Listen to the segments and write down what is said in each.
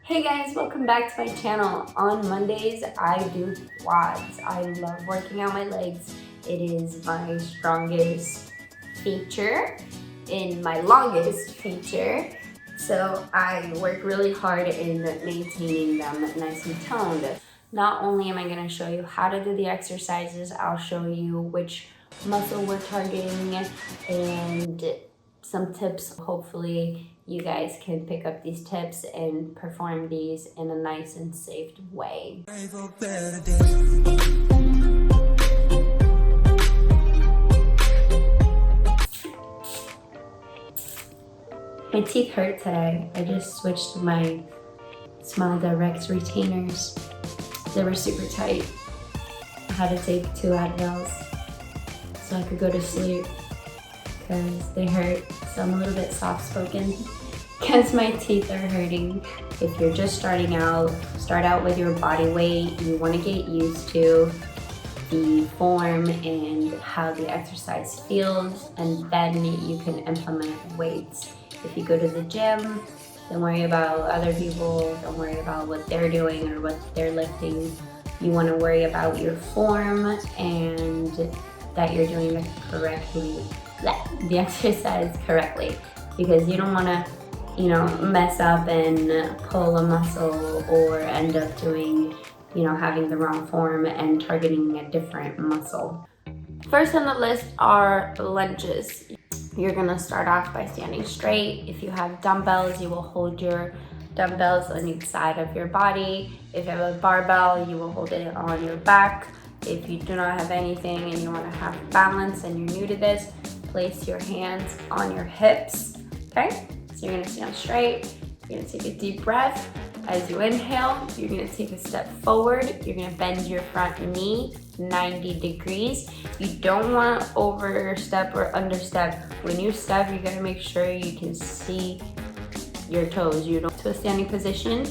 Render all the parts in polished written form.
Hey guys, welcome back to my channel. On Mondays, I do quads. I love working out my legs. It is my strongest feature and my longest feature. So I work really hard in maintaining them nice and toned. Not only am I going to show you how to do the exercises, I'll show you which muscle we're targeting and some tips. Hopefully you guys can pick up these tips and perform these in a nice and safe way. My teeth hurt today. I just switched to my Smile Direct retainers. They were super tight. I had to take 2 Advils so I could go to sleep because they hurt. So I'm a little bit soft-spoken because my teeth are hurting. If you're just starting out, start out with your body weight. You want to get used to the form and how the exercise feels, and then you can implement weights. If you go to the gym, don't worry about other people, don't worry about what they're doing or what they're lifting. You want to worry about your form and that you're doing the exercise correctly, because you don't want to mess up and pull a muscle or end up doing having the wrong form and targeting a different muscle. First on the list are lunges. You're gonna start off by standing straight. If you have dumbbells, you will hold your dumbbells on each side of your body. If you have a barbell, you will hold it on your back. If you do not have anything and you want to have balance and you're new to this, place your hands on your hips, okay? So you're gonna stand straight, you're gonna take a deep breath. As you inhale, you're gonna take a step forward. You're gonna bend your front knee 90 degrees. You don't wanna overstep or understep. When you step, you gotta make sure you can see your toes. You don't to a standing position,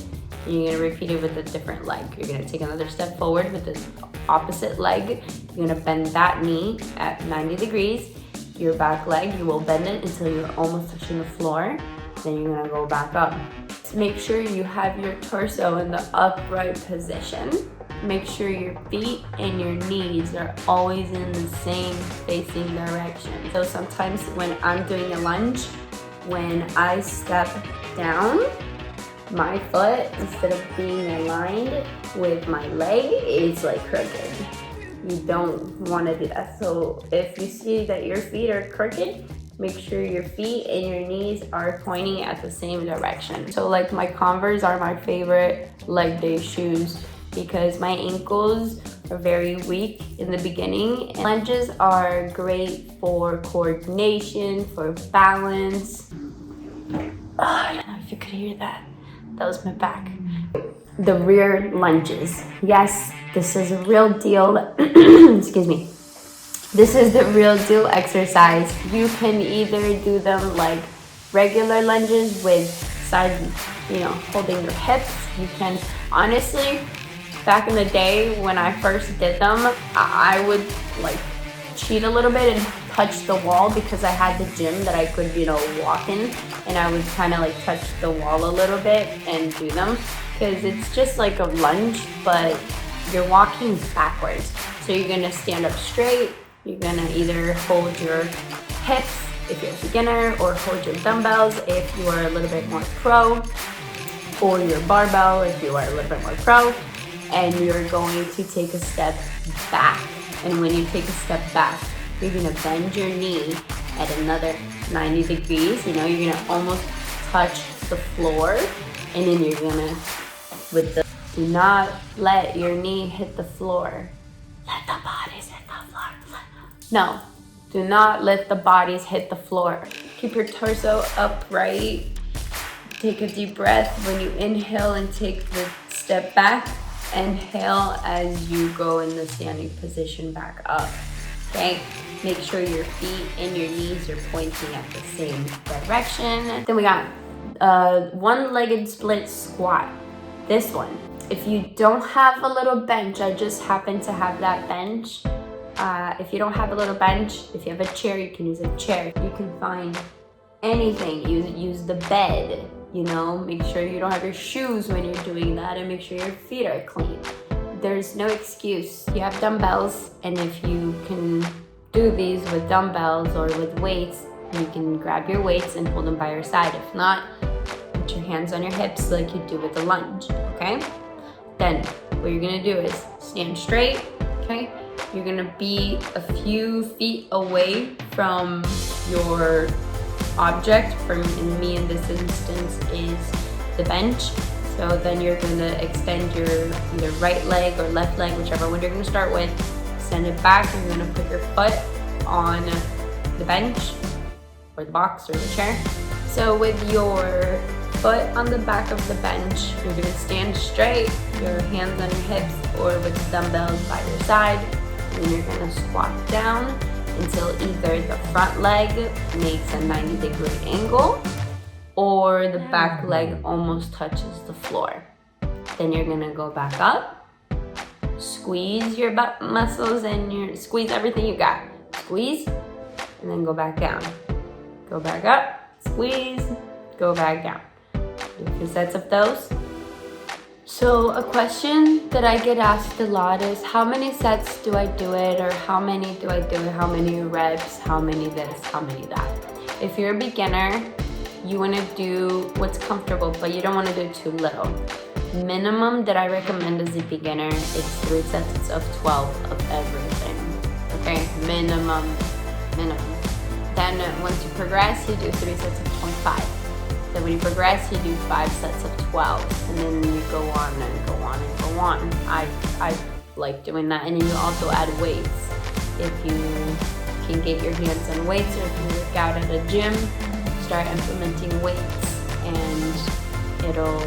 and you're gonna repeat it with a different leg. You're gonna take another step forward with the opposite leg. You're gonna bend that knee at 90 degrees. Your back leg, you will bend it until you're almost touching the floor. Then you're gonna go back up. Make sure you have your torso in the upright position. Make sure your feet and your knees are always in the same facing direction. So sometimes when I'm doing a lunge, when I step down, my foot, instead of being aligned with my leg, is like crooked. You don't want to do that. So if you see that your feet are crooked, make sure your feet and your knees are pointing at the same direction. So like my Converse are my favorite leg day shoes because my ankles are very weak in the beginning. And lunges are great for coordination, for balance. I don't know if you could hear that. That was my back. The rear lunges. Yes, this is a real deal. Excuse me. This is the real deal exercise. You can either do them like regular lunges with sides, holding your hips. You can, honestly, back in the day when I first did them, I would like cheat a little bit and touch the wall because I had the gym that I could, walk in, and I would kind of like touch the wall a little bit and do them because it's just like a lunge, but you're walking backwards. So you're gonna stand up straight. You're gonna either hold your hips if you're a beginner, or hold your dumbbells if you are a little bit more pro, or your barbell if you are a little bit more pro, and you're going to take a step back. And when you take a step back, you're gonna bend your knee at another 90 degrees. You're gonna almost touch the floor, and then you're gonna, do not let your knee hit the floor. Let the bodies hit the floor. No, do not let the bodies hit the floor. Keep your torso upright. Take a deep breath when you inhale and take the step back. Inhale as you go in the standing position back up. Okay? Make sure your feet and your knees are pointing at the same direction. Then we got one-legged split squat. This one. If you don't have a little bench, I just happen to have that bench. If you don't have a little bench, if you have a chair, you can use a chair. You can find anything. Use the bed. You know, make sure you don't have your shoes when you're doing that, and make sure your feet are clean. There's no excuse. You have dumbbells, and if you can do these with dumbbells or with weights, you can grab your weights and hold them by your side. If not, put your hands on your hips like you do with a lunge, okay? Then what you're gonna do is stand straight, okay? You're gonna be a few feet away from your object. For me in this instance is the bench. So then you're gonna extend your either right leg or left leg, whichever one you're gonna start with. Extend it back, and you're gonna put your foot on the bench or the box or the chair. So with your foot on the back of the bench, you're gonna stand straight, your hands on your hips or with dumbbells by your side, and then you're gonna squat down until either the front leg makes a 90-degree angle or the back leg almost touches the floor. Then you're gonna go back up, squeeze your butt muscles and squeeze everything you got. Squeeze, and then go back down. Go back up, squeeze, go back down. Do a few sets of those. So a question that I get asked a lot is, how many sets do I do it, or how many do I do it, how many reps, how many this, how many that. If you're a beginner, you want to do what's comfortable, but you don't want to do too little. Minimum that I recommend as a beginner is 3 sets of 12 of everything. Okay, minimum. Then once you progress, you do 3 sets of 25. Then when you progress, you do 5 sets of 12, and then you go on and go on and go on. I like doing that, and then you also add weights. If you can get your hands on weights, or if you work out at a gym, start implementing weights, and it'll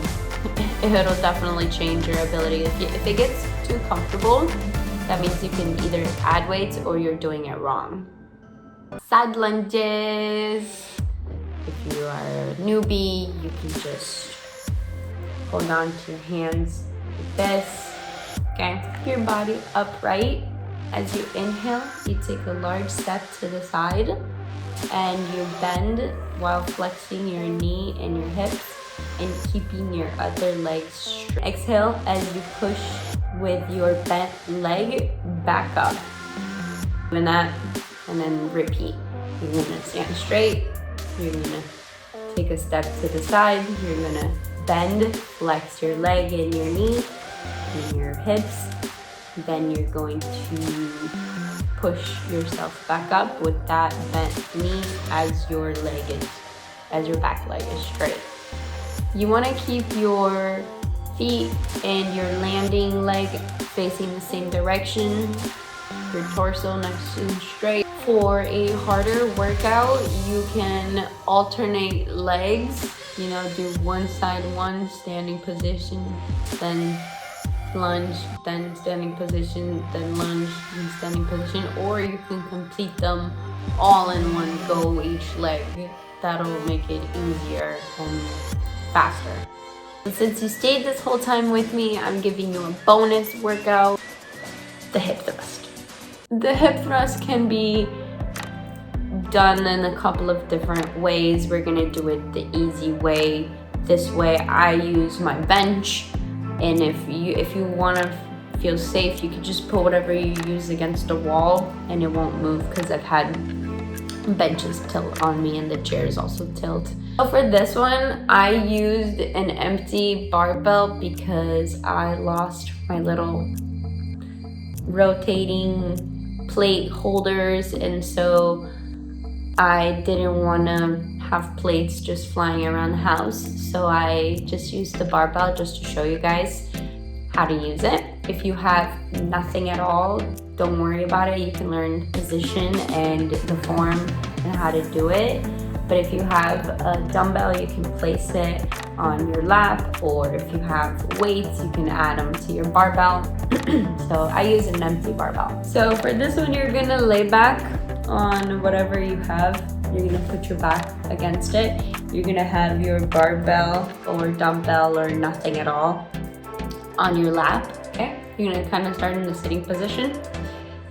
definitely change your ability. If it gets too comfortable, that means you can either add weights or you're doing it wrong. Side lunges. If you are a newbie, you can just hold on to your hands like this, okay? Keep your body upright. As you inhale, you take a large step to the side, and you bend while flexing your knee and your hips and keeping your other legs straight. Exhale as you push with your bent leg back up. Doing that, and then repeat. You're gonna stand straight. You're gonna take a step to the side. You're gonna bend, flex your leg and your knee and your hips. Then you're going to push yourself back up with that bent knee as your back leg is straight. You wanna keep your feet and your landing leg facing the same direction. Your torso nice and straight. For a harder workout, you can alternate legs. You know, do one side, one standing position, then lunge, then standing position, then lunge, then standing position, or you can complete them all in one go, each leg. That'll make it easier and faster. And since you stayed this whole time with me, I'm giving you a bonus workout, the hip thrust. The hip thrust can be done in a couple of different ways. We're gonna do it the easy way. This way I use my bench, and if you wanna feel safe, you can just put whatever you use against a wall and it won't move, because I've had benches tilt on me and the chairs also tilt. So for this one, I used an empty barbell because I lost my little rotating plate holders, and so I didn't want to have plates just flying around the house, so I just used the barbell just to show you guys how to use it. If you have nothing at all, don't worry about it. You can learn the position and the form and how to do it. But if you have a dumbbell, you can place it on your lap, or if you have weights, you can add them to your barbell. So I use an empty barbell. So for this one, you're gonna lay back on whatever you have. You're gonna put your back against it. You're gonna have your barbell or dumbbell or nothing at all on your lap, okay? You're gonna kind of start in the sitting position.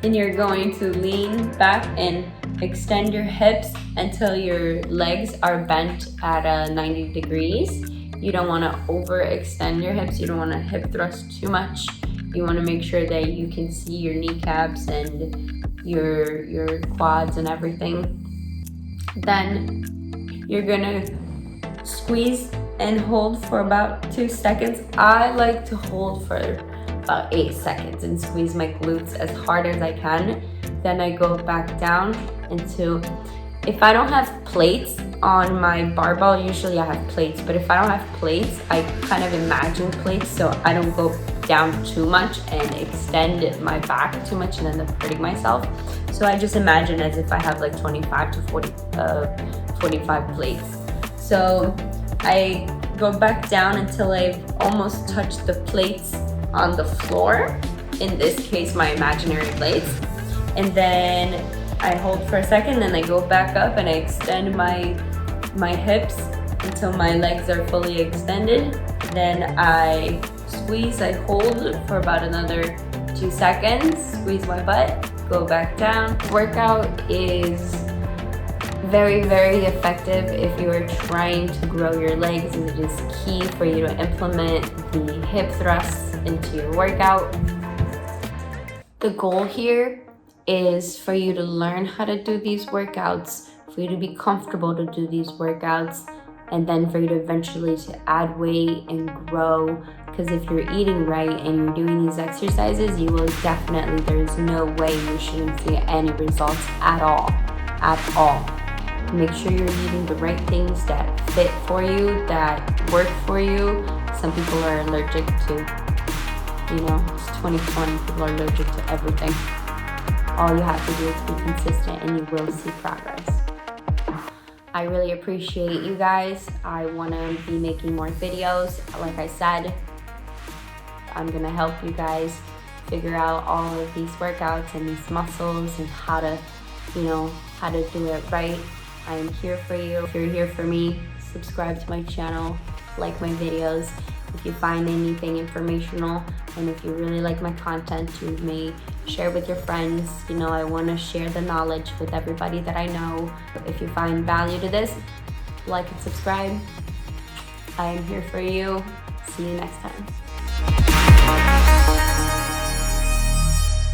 Then you're going to lean back and extend your hips until your legs are bent at 90 degrees. You don't want to overextend your hips. You don't want to hip thrust too much. You want to make sure that you can see your kneecaps and your quads and everything. Then you're gonna squeeze and hold for about 2 seconds. I like to hold for about 8 seconds and squeeze my glutes as hard as I can. Then I go back down into, if I don't have plates on my barbell, usually I have plates, but if I don't have plates, I kind of imagine plates so I don't go down too much and extend my back too much and end up hurting myself. So I just imagine as if I have like 25 to 45 plates. So I go back down until I've almost touched the plates on the floor, in this case my imaginary plates, and then I hold for a second, then I go back up and I extend my hips until my legs are fully extended. Then I squeeze, I hold for about another 2 seconds, squeeze my butt, go back down. Workout is very, very effective if you are trying to grow your legs. It is key for you to implement the hip thrusts into your workout. The goal here is for you to learn how to do these workouts, for you to be comfortable to do these workouts, and then for you to eventually to add weight and grow. Because if you're eating right and you're doing these exercises, you will definitely, there's no way you shouldn't see any results at all. Make sure you're eating the right things that fit for you, that work for you. Some people are allergic to, it's 2020, people are allergic to everything. All you have to do is be consistent and you will see progress. I really appreciate you guys. I want to be making more videos. Like I said, I'm going to help you guys figure out all of these workouts and these muscles and how to do it right. I am here for you. If you're here for me, subscribe to my channel, like my videos. If you find anything informational and if you really like my content, you may share with your friends. I want to share the knowledge with everybody that I know. If you find value to this, like and subscribe. I am here for you. See you next time.